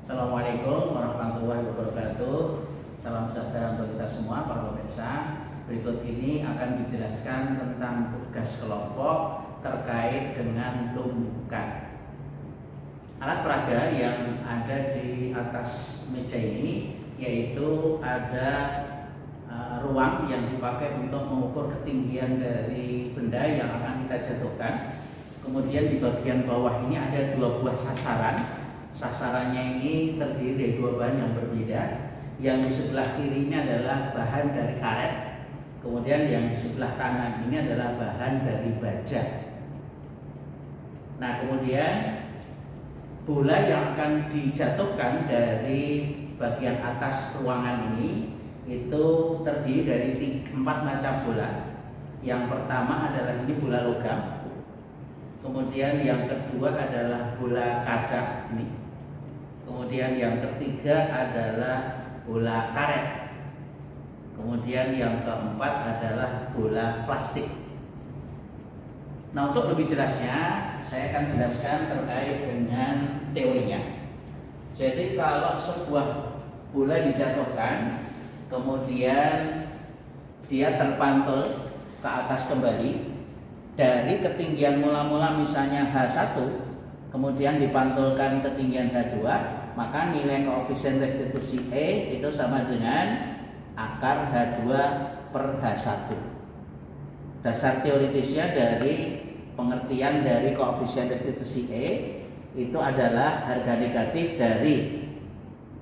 Assalamualaikum warahmatullahi wabarakatuh. Salam sejahtera untuk kita semua para pemirsa. Berikut ini akan dijelaskan tentang tugas kelompok terkait dengan tumbukan. Alat peraga yang ada di atas meja ini yaitu ada ruang yang dipakai untuk mengukur ketinggian dari benda yang akan kita jatuhkan. Kemudian di bagian bawah ini ada dua buah sasaran. Sasarannya ini terdiri dari dua bahan yang berbeda. Yang di sebelah kiri ini adalah bahan dari karet. Kemudian yang di sebelah kanan ini adalah bahan dari baja. Nah, kemudian bola yang akan dijatuhkan dari bagian atas ruangan ini itu terdiri dari 4 macam bola. Yang pertama adalah ini bola logam. Kemudian yang kedua adalah bola kaca ini. Kemudian yang ketiga adalah bola karet. Kemudian yang keempat adalah bola plastik. Nah, untuk lebih jelasnya saya akan jelaskan terkait dengan teorinya. Jadi kalau sebuah bola dijatuhkan, kemudian dia terpantul ke atas kembali dari ketinggian mula-mula misalnya H1, kemudian dipantulkan ketinggian H2, maka nilai koefisien restitusi E itu sama dengan akar H2 per H1. Dasar teoritisnya dari pengertian dari koefisien restitusi E itu adalah harga negatif dari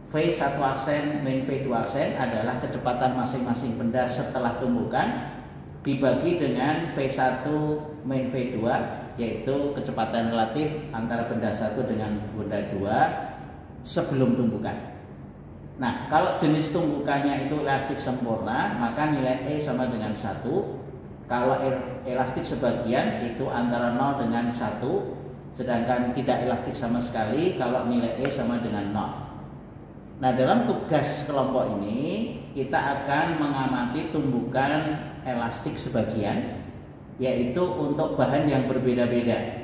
V1 aksen min V2 aksen adalah kecepatan masing-masing benda setelah tumbukan dibagi dengan V1 min V2 yaitu kecepatan relatif antara benda satu dengan benda dua sebelum tumbukan. Nah, kalau jenis tumbukannya itu elastik sempurna, maka nilai E sama dengan 1. Kalau elastik sebagian itu antara 0 dengan 1, sedangkan tidak elastik sama sekali kalau nilai E sama dengan 0. Nah, dalam tugas kelompok ini kita akan mengamati tumbukan elastik sebagian, yaitu untuk bahan yang berbeda-beda.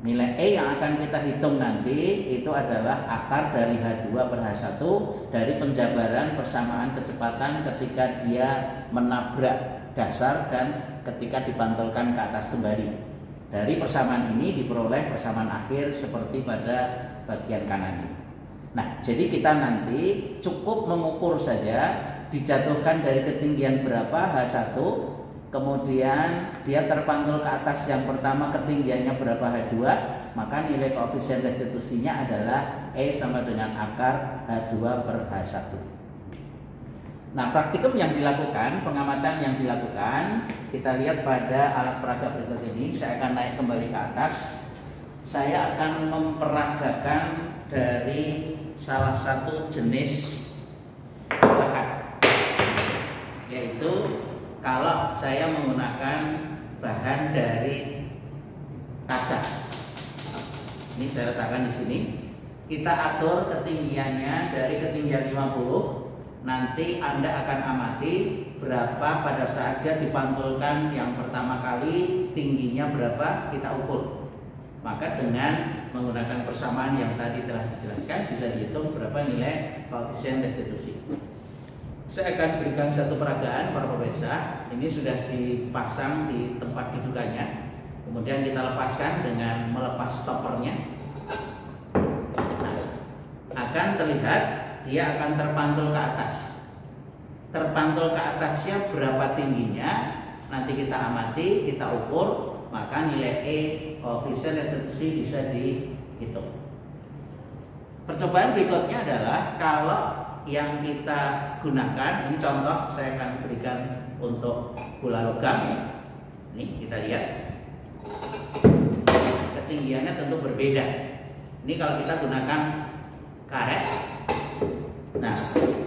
Nilai E yang akan kita hitung nanti itu adalah akar dari H2 per H1 dari penjabaran persamaan kecepatan ketika dia menabrak dasar dan ketika dipantulkan ke atas kembali. Dari persamaan ini diperoleh persamaan akhir seperti pada bagian kanan ini. Nah, jadi kita nanti cukup mengukur saja dijatuhkan dari ketinggian berapa H1, kemudian dia terpantul ke atas yang pertama ketinggiannya berapa H2, maka nilai koefisien restitusinya adalah E sama dengan akar H2 per H1. Nah, praktikum yang dilakukan, pengamatan yang dilakukan, kita lihat pada alat peraga berikut ini. Saya akan naik kembali ke atas. Saya akan memperagakan dari salah satu jenis bahan, yaitu kalau saya menggunakan bahan dari kaca. Ini saya letakkan di sini. Kita atur ketinggiannya dari ketinggian 50. Nanti Anda akan amati berapa pada saat dia dipantulkan yang pertama kali, tingginya berapa kita ukur. Maka dengan menggunakan persamaan yang tadi telah dijelaskan bisa dihitung berapa nilai koefisien restitusi. Saya akan berikan satu peragaan para pemirsa. Ini sudah dipasang di tempat dudukannya. Kemudian kita lepaskan dengan melepas stoppernya. Nah, akan terlihat dia akan terpantul ke atas. Terpantul ke atasnya berapa tingginya nanti kita amati, kita ukur, maka nilai E koefisien restitusi bisa dihitung. Percobaan berikutnya adalah kalau yang kita gunakan, ini contoh saya akan berikan untuk bola logam. Ini kita lihat ketinggiannya tentu berbeda. Ini kalau kita gunakan karet, nah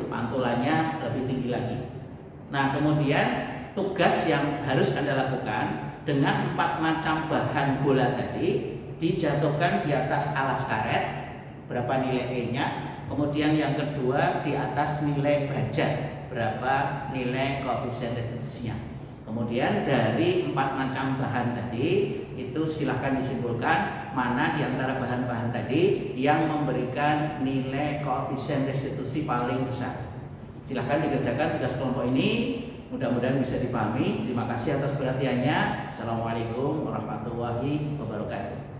pantulannya lebih tinggi lagi. Nah, kemudian tugas yang harus Anda lakukan dengan 4 macam bahan bola tadi dijatuhkan di atas alas karet, berapa nilai E-nya. Kemudian yang kedua di atas nilai baja, berapa nilai koefisien restitusinya. Kemudian dari 4 macam bahan tadi itu silahkan disimpulkan mana di antara bahan-bahan tadi yang memberikan nilai koefisien restitusi paling besar. Silahkan dikerjakan tugas kelompok ini, mudah-mudahan bisa dipahami. Terima kasih atas perhatiannya. Assalamualaikum warahmatullahi wabarakatuh.